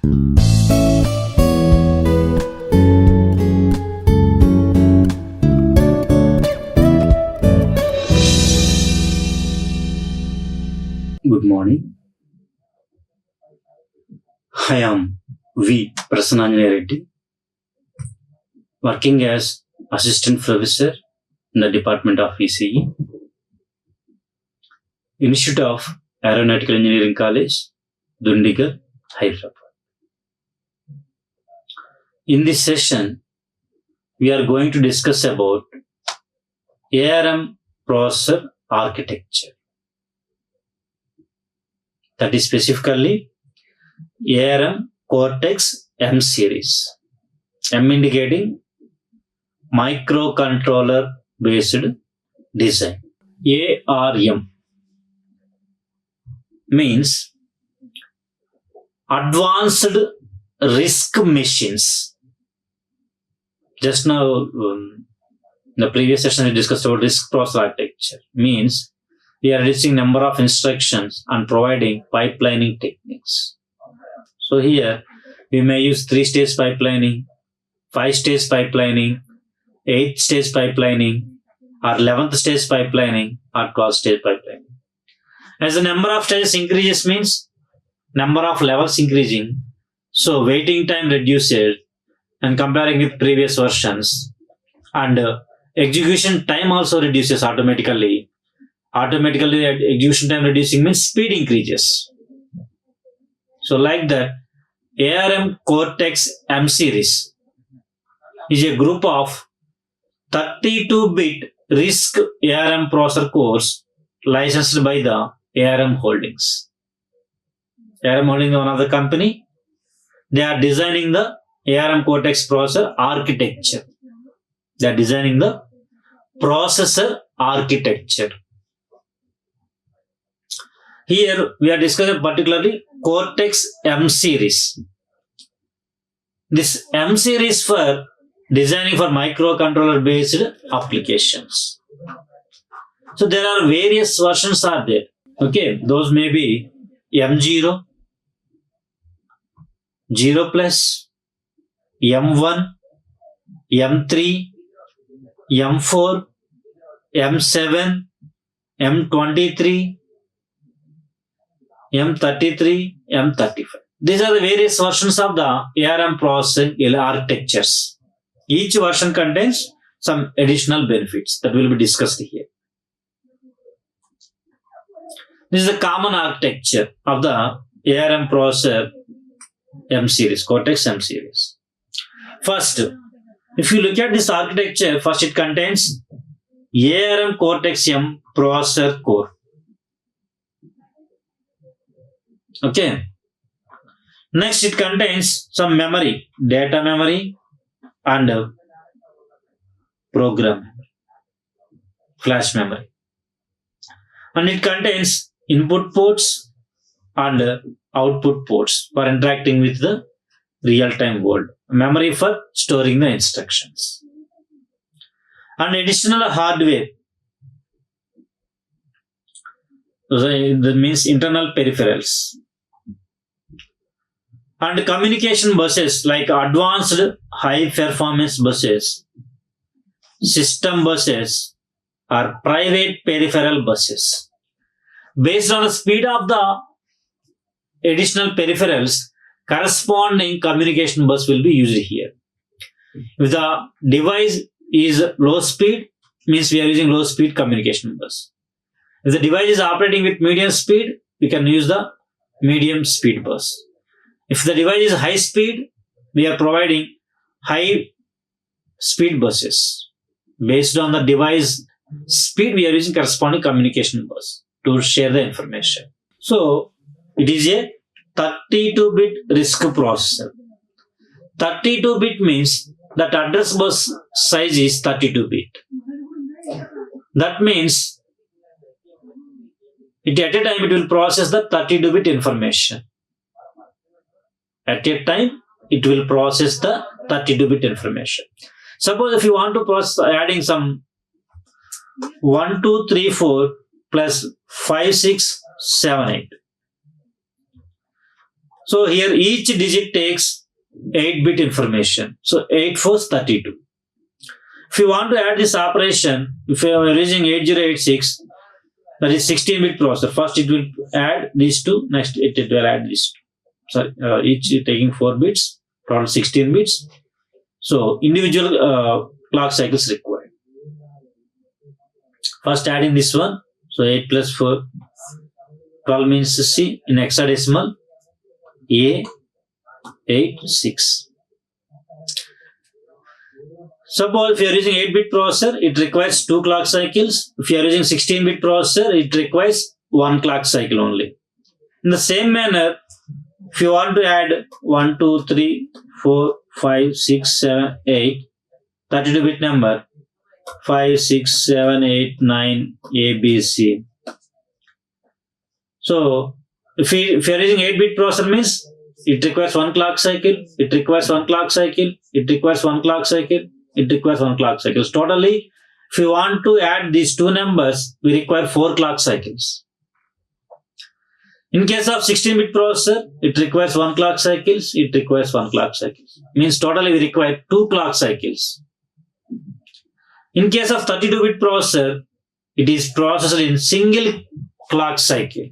Good morning. I am Prasannanjaneya Reddy, working as Assistant Professor in the Department of ECE, Institute of Aeronautical Engineering College, Dundigal, Hyderabad. In this session, we are going to discuss about ARM processor architecture. That is specifically ARM Cortex M series. M indicating microcontroller based design. ARM means advanced risk machines. Just now, in the previous session, we discussed about risk processor architecture. Means we are reducing number of instructions and providing pipelining techniques. So here we may use 3-stage pipelining, 5-stage pipelining, 8-stage pipelining, or 11th stage pipelining, or 12th-stage pipelining. As the number of stages increases means number of levels increasing, so waiting time reduces and comparing with previous versions, and execution time also reduces automatically. Automatically execution time reducing means speed increases. So like that, ARM Cortex M series is a group of 32-bit RISC ARM processor cores licensed by the ARM Holdings. ARM Holdings is one of the company. They are designing the ARM Cortex processor architecture. They are designing the processor architecture. Here we are discussing particularly Cortex M series. This M series for designing for microcontroller based applications. So there are various versions are there. Okay, those may be M0, 0 plus, M1, M3, M4, M7, M23, M33, M35. These are the various versions of the ARM processing architectures. Each version contains some additional benefits that will be discussed here. This is the common architecture of the ARM processor M series, Cortex M series. First, if you look at this architecture, first it contains ARM Cortex M processor core. Okay. Next, it contains some memory, data memory, and program memory, flash memory. And it contains input ports and output ports for interacting with the real-time world. Memory for storing the instructions. And additional hardware. That means internal peripherals. And communication buses like advanced high performance buses, system buses, or private peripheral buses. Based on the speed of the additional peripherals, corresponding communication bus will be used here. If the device is low speed, means we are using low speed communication bus. If the device is operating with medium speed, we can use the medium speed bus. If the device is high speed, we are providing high speed buses. Based on the device speed, we are using corresponding communication bus to share the information. So, it is a 32-bit RISC processor. 32-bit means that address bus size is 32-bit. That means at a time it will process the 32-bit information. At a time it will process the 32-bit information. Suppose if you want to process adding some 1, 2, 3, 4 plus 5, 6, 7, 8. So here each digit takes 8-bit information. So 8 4s 32. If you want to add this operation, if you are using 8086, that is 16-bit processor. First it will add these two, next it will add these two. Sorry, each taking 4 bits, total 16 bits. So individual clock cycles required. First adding this one, so 8 plus 4, 12 means C in hexadecimal, A86. Suppose if you are using 8-bit processor, it requires 2 clock cycles. If you are using 16-bit processor, it requires 1 clock cycle only. In the same manner, if you want to add 1, 2, 3, 4, 5, 6, 7, 8, 32-bit number, 5, 6, 7, 8, 9, A, B, C. So, if you are using 8-bit processor means, it requires 1 clock cycle, it requires 1 clock cycle, it requires 1 clock cycle, it requires 1 clock cycle. So totally, if you want to add these two numbers, we require 4 clock cycles. In case of 16-bit processor, it requires 1 clock cycles, it requires 1 clock cycles. Means totally we require 2 clock cycles. In case of 32-bit processor, it is processed in single clock cycle.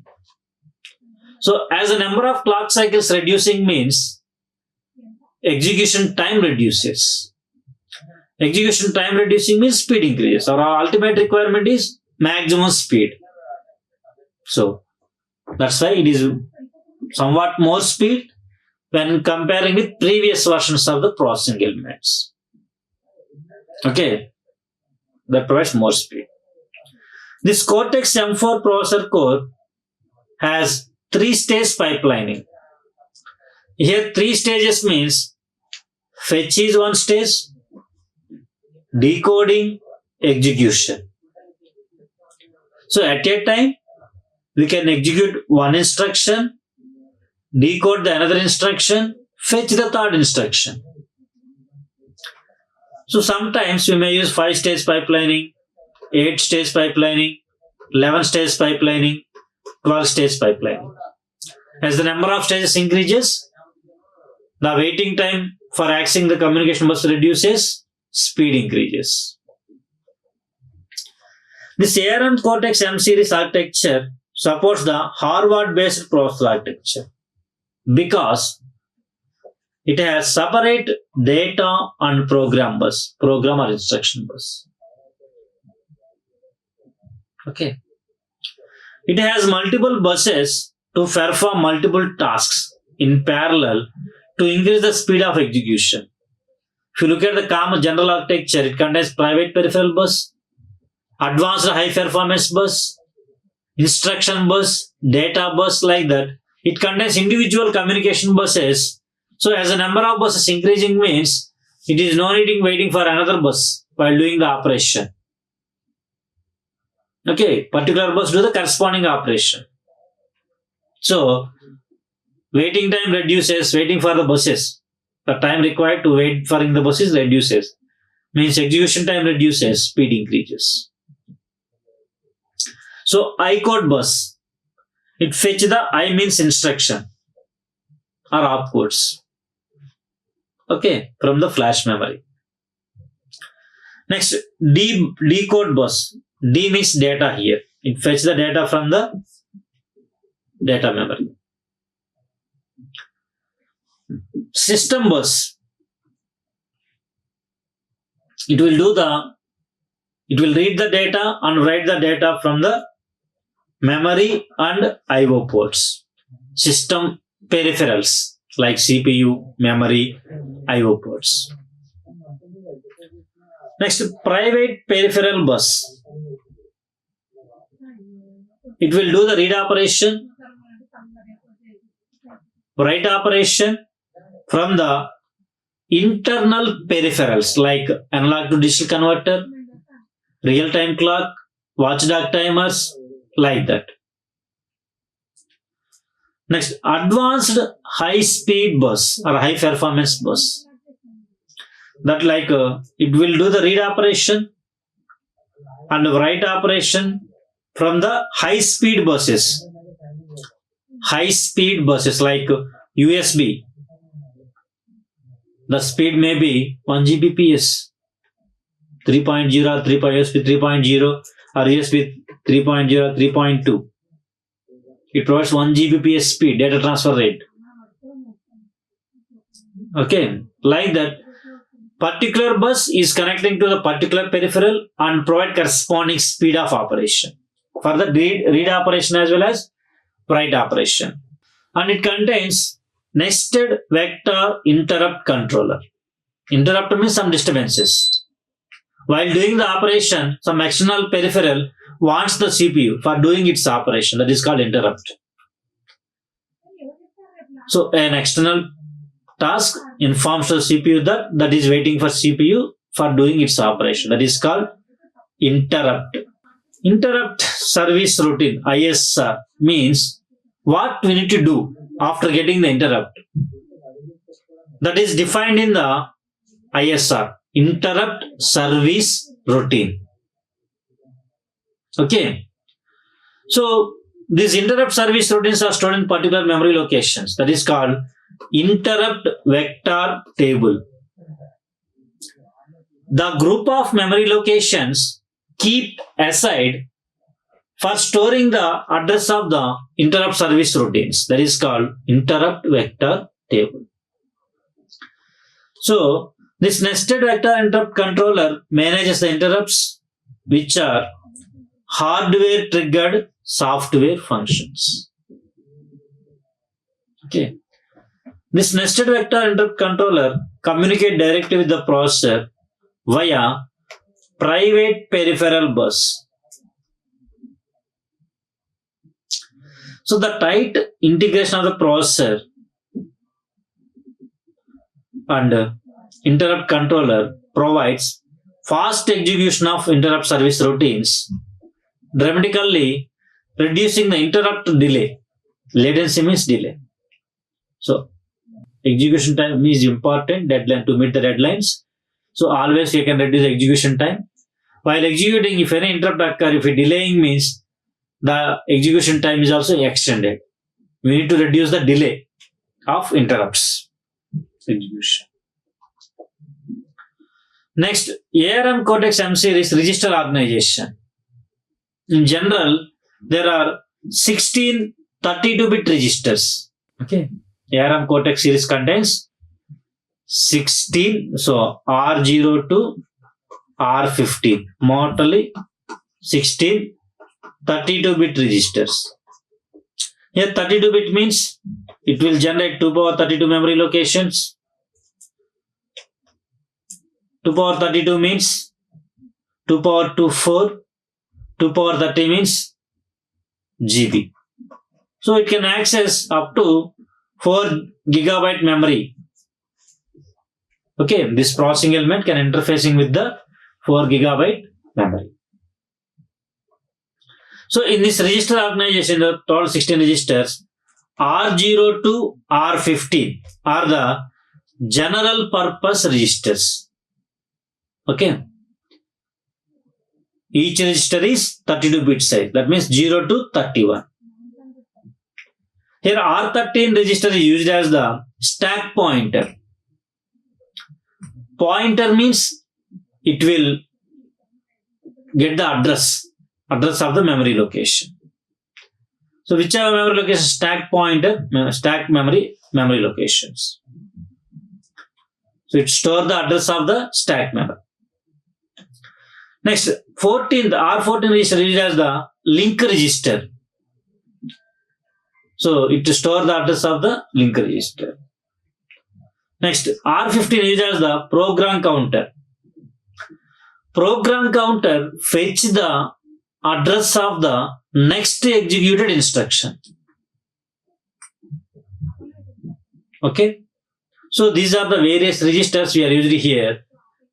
So as the number of clock cycles reducing means execution time reduces. Execution time reducing means speed increases. Our ultimate requirement is maximum speed. So that's why it is somewhat more speed when comparing with previous versions of the processing elements. Okay, that provides more speed. This Cortex M4 processor core has 3-stage pipelining. Here 3 stages means fetch is 1 stage, decoding, execution. So at a time, we can execute one instruction, decode the another instruction, fetch the third instruction. So sometimes we may use 5-stage pipelining, 8-stage pipelining, 11-stage pipelining, 12-stage pipelining. As the number of stages increases, the waiting time for accessing the communication bus reduces, speed increases. This ARM Cortex M series architecture supports the Harvard-based processor architecture because it has separate data and program bus, program or instruction bus. Okay. It has multiple buses to perform multiple tasks in parallel to increase the speed of execution. If you look at the common general architecture, it contains private peripheral bus, advanced high performance bus, instruction bus, data bus, like that. It contains individual communication buses. So as the number of buses increasing means it is no needing waiting for another bus while doing the operation. Okay, particular bus do the corresponding operation. So waiting time reduces, waiting for the buses. The time required to wait for the buses reduces. Means execution time reduces, speed increases. So I code bus. It fetch the I means instruction or opcodes. Okay, from the flash memory. Next, decode bus. D means data here. It fetch the data from the data memory. System bus. It will read the data and write the data from the memory and I/O ports. System peripherals like CPU, memory, I/O ports. Next, private peripheral bus. It will do the read operation, write operation from the internal peripherals like analog to digital converter, real-time clock, watchdog timers, like that. Next, advanced high-speed bus or high-performance bus. That like it will do the read operation and write operation from the high-speed buses. High-speed buses like USB. The speed may be 1 Gbps, 3.0, USB 3.0 or USB 3.0, 3.2. It provides 1 Gbps speed, data transfer rate. Okay, like that, particular bus is connecting to the particular peripheral and provide corresponding speed of operation for the read operation as well as write operation. And it contains nested vector interrupt controller. Interrupt means some disturbances. While doing the operation, some external peripheral wants the CPU for doing its operation. That is called interrupt. So an external task informs the CPU that is waiting for CPU for doing its operation. That is called interrupt. Interrupt service routine, ISR, means what we need to do after getting the interrupt. That is defined in the ISR, interrupt service routine. Okay. So these interrupt service routines are stored in particular memory locations. That is called interrupt vector table. The group of memory locations keep aside for storing the address of the interrupt service routines. That is called interrupt vector table. So this nested vector interrupt controller manages the interrupts which are hardware triggered software functions. Okay. This nested vector interrupt controller communicates directly with the processor via private peripheral bus. So the tight integration of the processor and interrupt controller provides fast execution of interrupt service routines, dramatically reducing the interrupt delay. Latency means delay. So execution time is important, deadline to meet the deadlines. So always you can reduce execution time. While executing, if any interrupt occurs, if delaying means the execution time is also extended. We need to reduce the delay of interrupts execution. Next, ARM Cortex M series register organization. In general, there are 16 32-bit registers. Okay. ARM Cortex series contains 16, so R0 to R15, mortally 16 32-bit registers. Here 32-bit means it will generate 2 power 32 memory locations. 2 power 32 means 2 power 24, 2 power 30 means GB. So it can access up to 4 gigabyte memory. Okay, this processing element can interfacing with the 4 gigabyte memory. So in this register organization, the total 16 registers, R0 to R15 are the general purpose registers. Okay. Each register is 32-bit size. That means 0 to 31. Here R13 register is used as the stack pointer. Pointer means it will get the address of the memory location. So whichever memory location, stack pointer, stack memory locations. So it stores the address of the stack memory. Next, 14, the R14 register is used as the link register. So it stores the address of the link register. Next, R15 is used as the program counter. Program counter fetch the address of the next executed instruction. Okay. So these are the various registers we are using here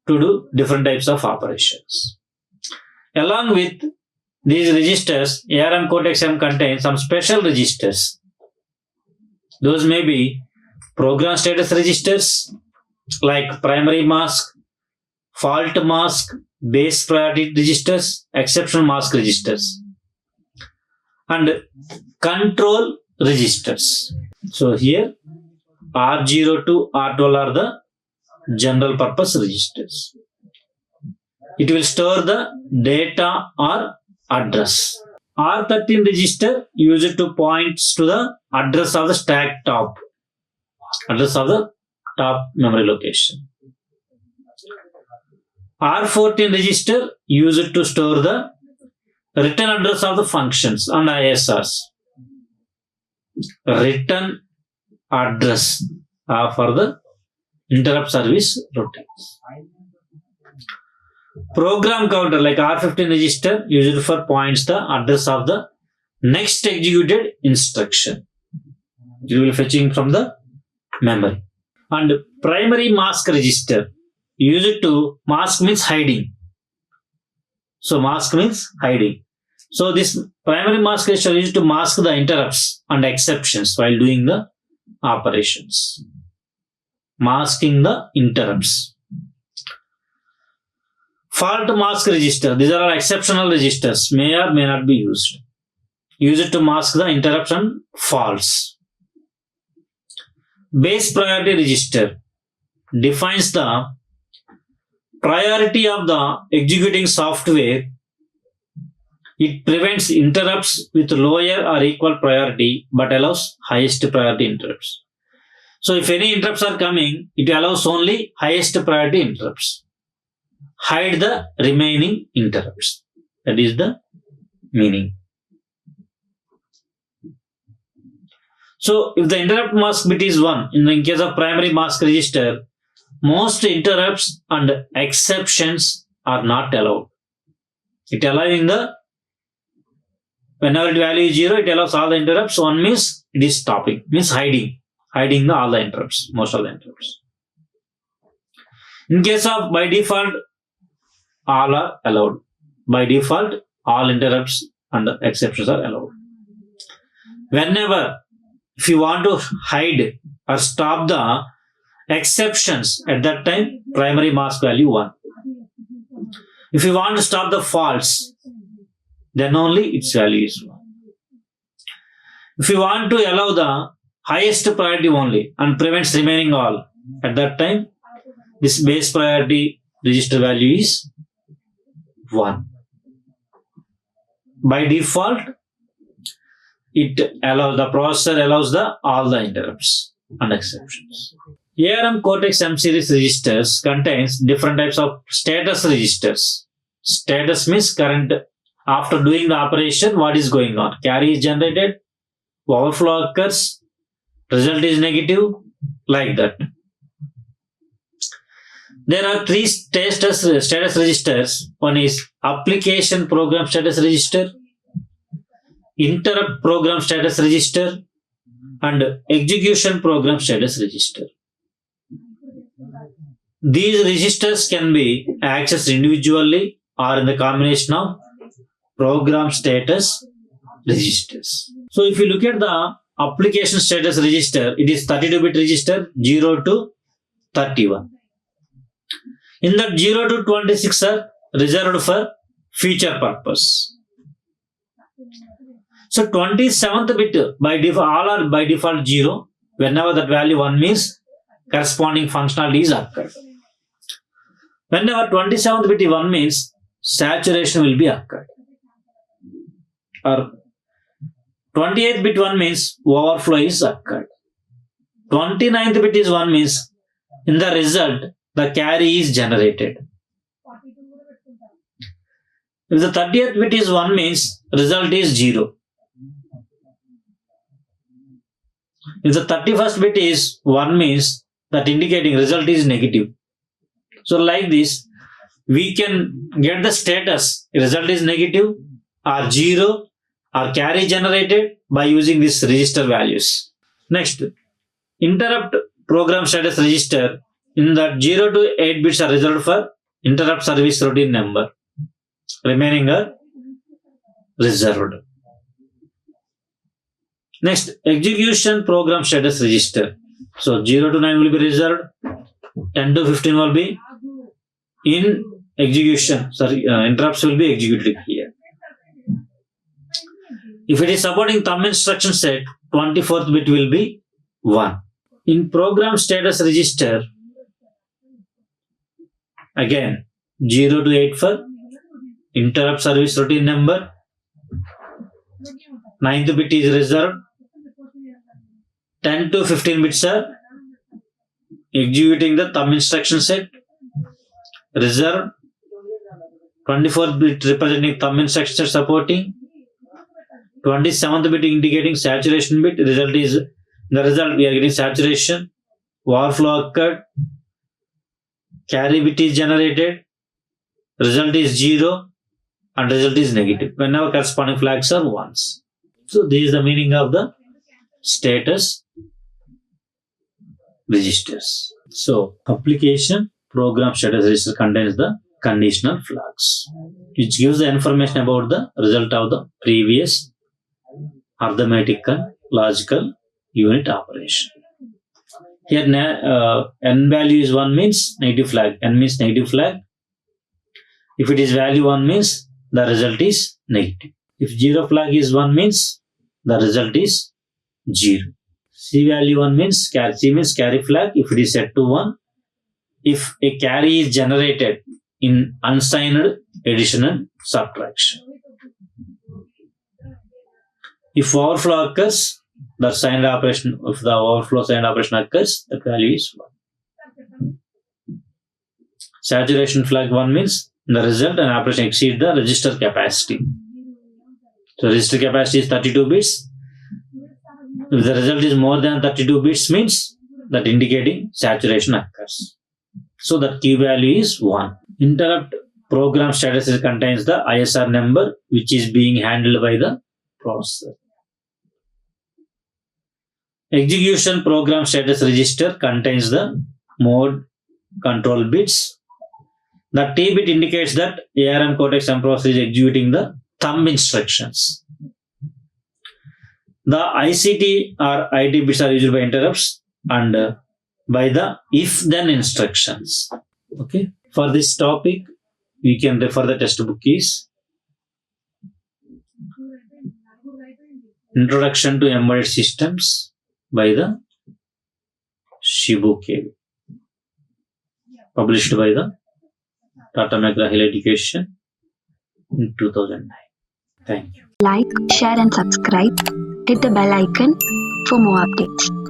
to do different types of operations. Along with these registers, ARM Cortex M contains some special registers. Those may be program status registers like primary mask, fault mask, base priority registers, exceptional mask registers, and control registers. So here R0 to R12 are the general purpose registers. It will store the data or address. R13 register used to points to the address of the stack top. Address of the top memory location. R14 register used to store the return address of the functions and ISRs. Return address for the interrupt service routines. Program counter like R15 register used for points the address of the next executed instruction. It will be fetching from the memory. And primary mask register used to mask means hiding. So mask means hiding. So this primary mask register is used to mask the interrupts and exceptions while doing the operations. Masking the interrupts. Fault mask register. These are all exceptional registers. May or may not be used. Use it to mask the interrupts and faults. Base priority register defines the priority of the executing software. It prevents interrupts with lower or equal priority but allows highest priority interrupts. So if any interrupts are coming, it allows only highest priority interrupts. Hide the remaining interrupts. That is the meaning. So if the interrupt mask bit is 1, in case of primary mask register, most interrupts and exceptions are not allowed. It allowing the, whenever the value is 0, it allows all the interrupts. 1 means it is stopping, means hiding all the interrupts, most of the interrupts. In case of by default, all are allowed. By default, all interrupts and exceptions are allowed. Whenever, if you want to hide or stop the exceptions, at that time, primary mask value 1. If you want to stop the faults, then only its value is 1. If you want to allow the highest priority only and prevents remaining all, at that time, this base priority register value is 1. By default, it allows, the processor allows all the interrupts and exceptions. ARM Cortex M series registers contains different types of status registers. Status means current, after doing the operation, what is going on. Carry is generated, overflow occurs, result is negative, like that. There are 3 status registers. One is application program status register, interrupt program status register, and execution program status register. These registers can be accessed individually or in the combination of program status registers. So if you look at the application status register, it is 32-bit register 0 to 31. In that 0 to 26 are reserved for future purpose. So 27th bit by default, all are by default 0. Whenever that value 1 means corresponding functionality is occurred. Whenever 27th bit 1 means saturation will be occurred. Or 28th bit 1 means overflow is occurred. 29th bit is 1 means in the result the carry is generated. If the 30th bit is 1 means result is 0. If the 31st bit is 1 means that indicating result is negative. So like this, we can get the status, result is negative or 0 or carry generated by using these register values. Next, interrupt program status register. In that 0 to 8 bits are reserved for interrupt service routine number. Remaining are reserved. Next, execution program status register. So 0 to 9 will be reserved. 10 to 15 will be in execution. Interrupts will be executed here. If it is supporting thumb instruction set, 24th bit will be 1. In program status register, again 0 to 8 for interrupt service routine number, 9th bit is reserved, 10 to 15 bits are executing the thumb instruction set, reserved, 24th bit representing thumb instruction set supporting, 27th bit indicating saturation bit. The result we are getting saturation, overflow occurred, carry bit is generated, result is 0 and result is negative whenever corresponding flags are 1s. So this is the meaning of the status registers. So application program status register contains the conditional flags, which gives the information about the result of the previous arithmetic and logical unit operation. Here n value is 1 means negative flag, n means negative flag. If it is value 1 means the result is negative. If 0 flag is 1 means the result is 0. C value 1 means carry flag if it is set to 1. If a carry is generated in unsigned addition and subtraction. If overflow occurs, the signed operation, if the overflow signed operation occurs, the value is 1. Saturation flag 1 means the result and operation exceed the register capacity. So register capacity is 32 bits. If the result is more than 32 bits means that indicating saturation occurs. So that key value is 1. Interrupt program status contains the ISR number which is being handled by the processor. Execution program status register contains the mode control bits. The T bit indicates that ARM Cortex M processor is executing the thumb instructions. The ICT or IT bits are used by interrupts and by the if-then instructions. Okay. For this topic, we can refer the textbook is Introduction to Embedded Systems by the Shibu KV, published by the Tata McGraw-Hill Education in 2009. Thank you. Like, share and subscribe. Hit the bell icon for more updates.